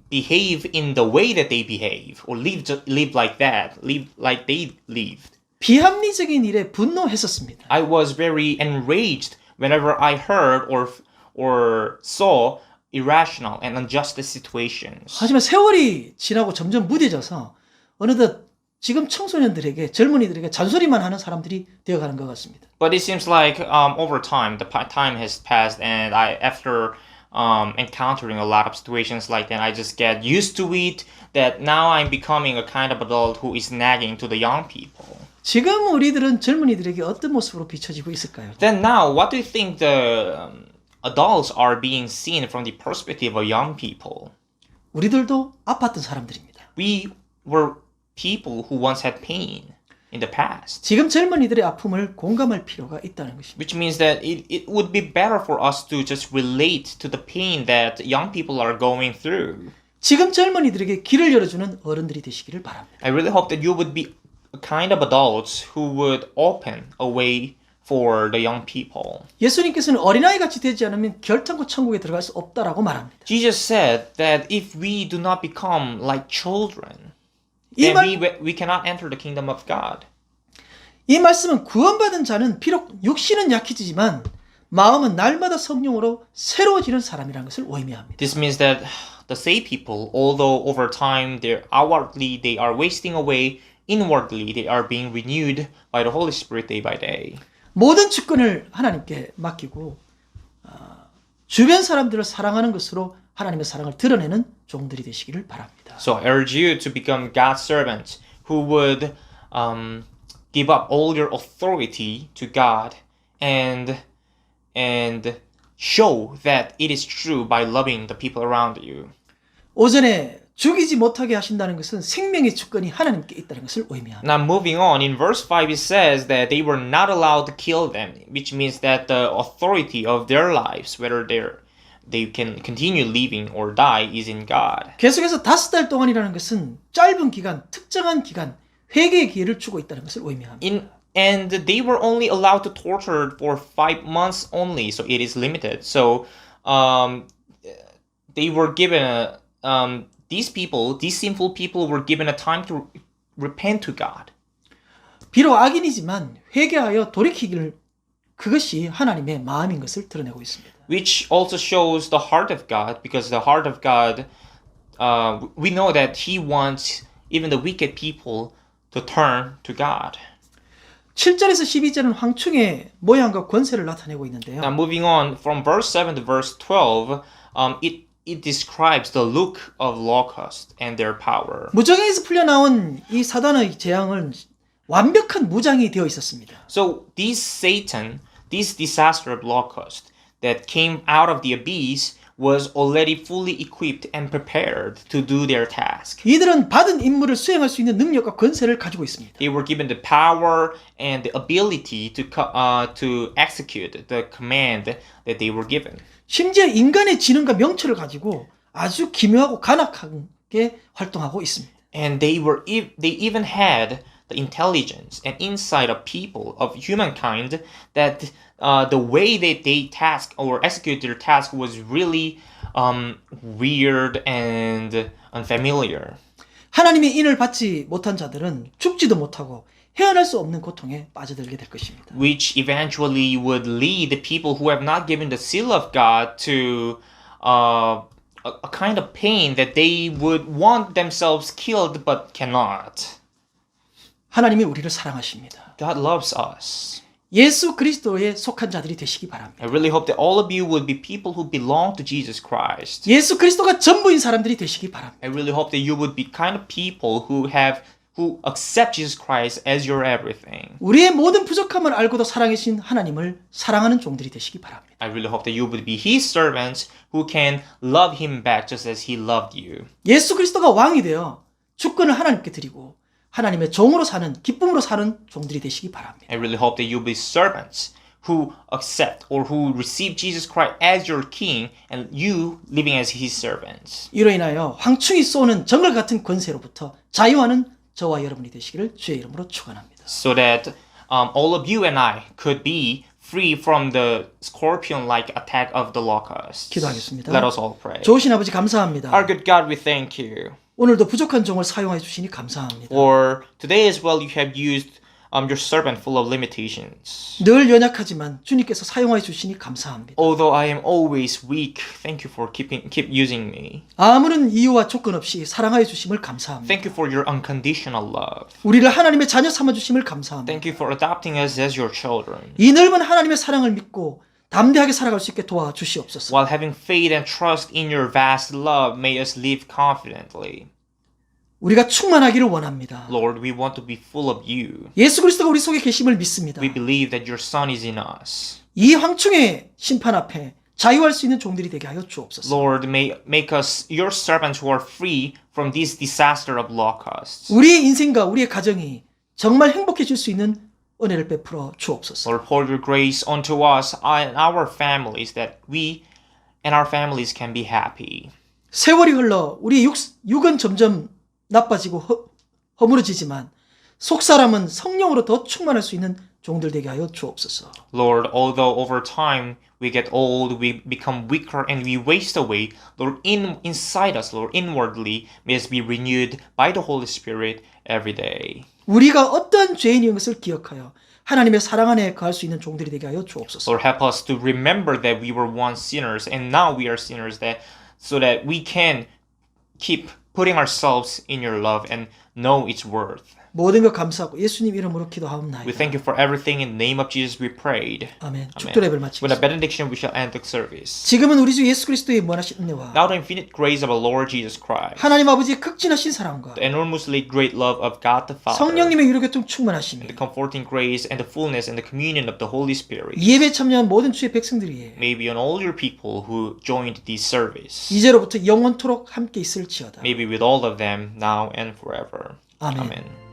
B: behave in the way that they behave or live like that, live like they lived.
A: 비합리적인 일에 분노했었습니다.
B: I was very enraged whenever I heard or saw irrational and unjust situations.
A: 하지만 세월이 지나고 점점 무뎌져서 어느덧 지금 청소년들에게 젊은이들에게 잔소리만 하는 사람들이 되어가는 것 같습니다.
B: But it seems like over time, the time has passed, and after encountering a lot of situations like that, I just get used to it. That now I'm becoming a kind of adult who is nagging to the young people.
A: 지금 우리들은 젊은이들에게 어떤 모습으로 비춰지고 있을까요?
B: Then now, what do you think the adults are being seen from the perspective of young people?
A: 우리들도 아팠던 사람들입니다.
B: We were people who once had pain in the past.
A: 지금 젊은이들의 아픔을 공감할 필요가 있다는 것입니다.
B: Which means that it would be better for us to just relate to the pain that young people are going through.
A: 지금 젊은이들에게 길을 열어주는 어른들이 되시기를 바랍니다.
B: I really hope that you would be a kind of adults who would open a way for the young people.
A: 예수님께서는 어린아이 같이 되지 않으면 결탄코 천국에 들어갈 수 없다라고 말합니다.
B: Jesus said that if we do not become like children,
A: 이,
B: then we cannot enter the kingdom of God.
A: 이 말씀은 구원받은 자는 비록 육신은 약해지지만 마음은 날마다 성령으로 새로워지는 사람이라는 것을 의미합니다.
B: This means that the saved people, although over time outwardly they are wasting away, inwardly they are being renewed by the Holy Spirit day by day.
A: 모든 주권을 하나님께 맡기고 주변 사람들을 사랑하는 것으로 하나님의 사랑을 드러내는 종들이 되시기를 바랍니다.
B: So I urge you to become God's servants who would give up all your authority to God and show that it is true by loving the people around you.
A: 오전에 죽이지 못하게 하신다는 것은 생명의 주권이 하나님께 있다는 것을 의미합니다.
B: Now moving on, in verse 5 it says that they were not allowed to kill them, which means that the authority of their lives, whether they can continue living or die, is in God.
A: 계속해서 5달 동안이라는 것은 짧은 기간, 특정한 기간, 회개의 기회를 주고 있다는 것을 의미합니다.
B: And they were only allowed to torture for 5 months only, so it is limited. So they were given these sinful people were given a time to repent to God.
A: 비록 악인이지만 회개하여 돌이키기를 그것이 하나님의 마음인 것을 드러내고 있습니다.
B: Which also shows the heart of God, because the heart of God, we know that He wants even the wicked people to turn to God.
A: 7절에서 12절은 황충의 모양과 권세를 나타내고 있는데요.
B: Now moving on from verse 7 to verse 12, it describes the look of locusts and their power.
A: 무정에서 풀려나온 이 사단의 재앙은 완벽한 무장이 되어 있었습니다.
B: So this disaster of locust that came out of the abyss was already fully equipped and prepared to do their task.
A: 이들은 받은 임무를 수행할 수 있는 능력과 권세를 가지고 있습니다.
B: They were given the power and the ability to execute the command that they were given.
A: 심지어 인간의 지능과 명철을 가지고 아주 기묘하고 간악하게 활동하고 있습니다.
B: And they even had the intelligence and insight of people, of humankind, that the way that they task or execute their task was really weird and unfamiliar.
A: 하나님의 인을 받지 못한 자들은 죽지도 못하고 헤어날 수 없는 고통에 빠져들게 될 것입니다.
B: Which eventually would lead the people who have not given the seal of God to a kind of pain that they would want themselves killed but cannot.
A: 하나님이 우리를 사랑하십니다.
B: God loves us.
A: 예수 그리스도에 속한 자들이 되시기 바랍니다.
B: I really hope that all of you would be people who belong to Jesus Christ.
A: 예수 그리스도가 전부인 사람들이 되시기 바랍니다.
B: I really hope that you would be kind of people who accept Jesus Christ as your everything.
A: 우리의 모든 부족함을 알고도 사랑하신 하나님을 사랑하는 종들이 되시기 바랍니다.
B: I really hope that you would be His servants who can love Him back just as He loved you.
A: 예수 그리스도가 왕이 되어 주권을 하나님께 드리고 하나님의 종으로 사는, 기쁨으로 사는 종들이 되시기 바랍니다.
B: I really hope that you will be servants who accept or who receive Jesus Christ as your King and you living as His servants.
A: 이로 인하여 황충이 쏘는 정글 같은 권세로부터 자유하는 저와 여러분이 되시기를 주의 이름으로 축원합니다.
B: So that all of you and I could be free from the scorpion-like attack of the locust.
A: 기도하겠습니다.
B: Let us all pray.
A: 좋으신 아버지 감사합니다.
B: Our good God, we thank you.
A: 오늘도 부족한 종을 사용해 주시니 감사합니다.
B: For today as well, you have used your servant full of limitations.
A: 늘 연약하지만 주님께서 사용해 주시니 감사합니다.
B: Although I am always weak, thank you for keep using me.
A: 아무런 이유와 조건 없이 사랑하여 주심을 감사합니다.
B: Thank you for your unconditional love.
A: 우리를 하나님의 자녀 삼아 주심을 감사합니다.
B: Thank you for adopting us as your children.
A: 이 넓은 하나님의 사랑을 믿고 담대하게 살아갈 수 있게 도와주시옵소서.
B: While having faith and trust in your vast love, may us live confidently.
A: 우리가 충만하기를 원합니다.
B: Lord, we want to be full of you.
A: 예수 그리스도가 우리 속에 계심을 믿습니다.
B: We believe that your Son is in us.
A: 이 황충의 심판 앞에 자유할 수 있는 종들이 되게 하여 주옵소서.
B: Lord, may make us your servants who are free from this disaster of locusts.
A: 우리의 인생과 우리의 가정이 정말 행복해질 수 있는 은혜를 베풀어 주옵소서.
B: Lord, pour your grace onto us and our families that we and our families can be happy.
A: 세월이 흘러 우리의 육은 점점 나빠지고 허물어지지만 속사람은 성령으로 더 충만할 수 있는 종들 되게 하여 주옵소서.
B: Lord, although over time we get old, we become weaker and we waste away, Lord, inside us, Lord, inwardly, may us be renewed by the Holy Spirit every day.
A: 우리가 어떤 죄인인 것을 기억하여 하나님의 사랑 안에 거할 수 있는 종들이 되게 하여 주옵소서.
B: Lord, help us to remember that we were once sinners and now we are sinners, so that we can keep putting ourselves in your love and know its worth.
A: 모든 것 감사하고 예수님 이름으로
B: We
A: 기도하옵나이다.
B: thank you for everything. In the name of Jesus we prayed.
A: 아멘.
B: Amen.
A: 축도 예배를
B: With a
A: 마치겠습니다.
B: benediction we shall end the service.
A: 지금은 우리 주 예수 그리스도의 무한하신 은혜와
B: Now the infinite grace of our Lord Jesus Christ,
A: 하나님 아버지의 극진하신 사랑과
B: the enormously great love of God the Father,
A: 성령님의 유료교통 충만하심이
B: the comforting grace and the fullness and the communion of the Holy Spirit
A: 이 예배에 참여한 모든 주의 백성들이
B: may be on all your people who joined this service.
A: 이제로부터 영원토록 함께 있을지어다.
B: Maybe with all of them now and forever.
A: 아멘.
B: Amen.